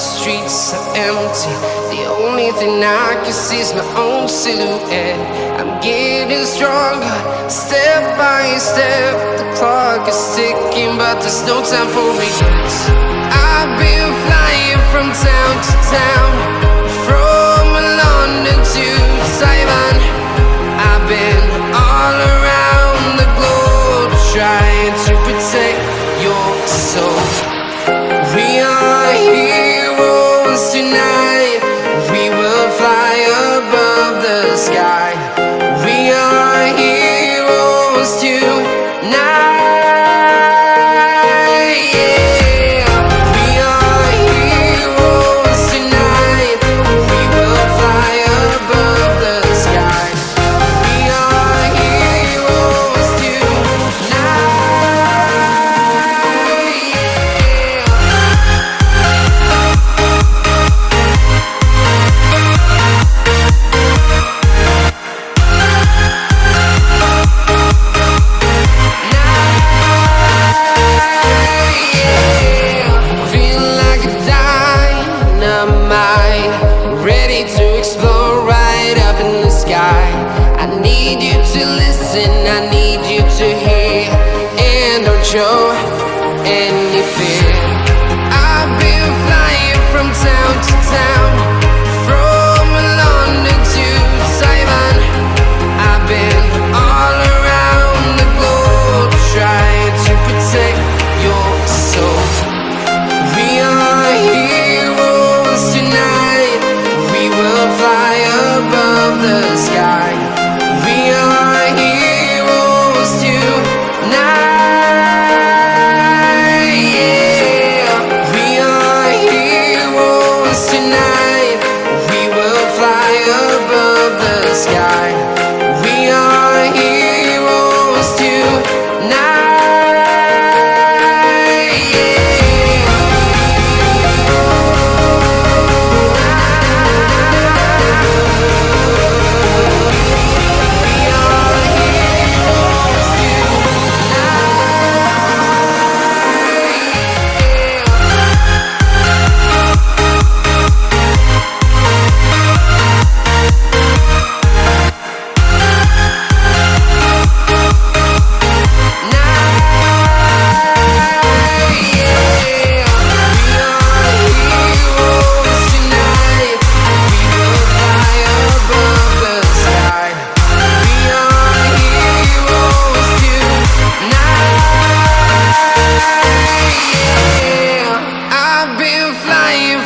streets are empty. The only thing I can see is my own silhouette. I'm getting stronger, step by step. The clock is ticking, but there's no time for regrets. I've been flying from town to town, from London to Taiwan. I've been all around the globe, trying to protect your soul. We are heroes tonight. We will fly above the sky. We are heroes tonight. Yeah. We are heroes tonight. We will fly above the sky. We are heroes tonight. I need you to hear and don't show any fear. I've been flying from town to town, from London to Taiwan. I've been all around the globe, trying to protect your soul. We are heroes tonight. We will fly above the sky. We are heroes tonight. Yeah. We are heroes tonight. We will fly above the sky. We are heroes tonight.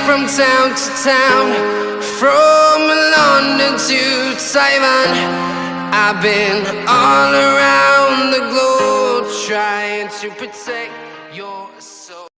From town to town, from London to Taiwan. I've been all around the globe, trying to protect your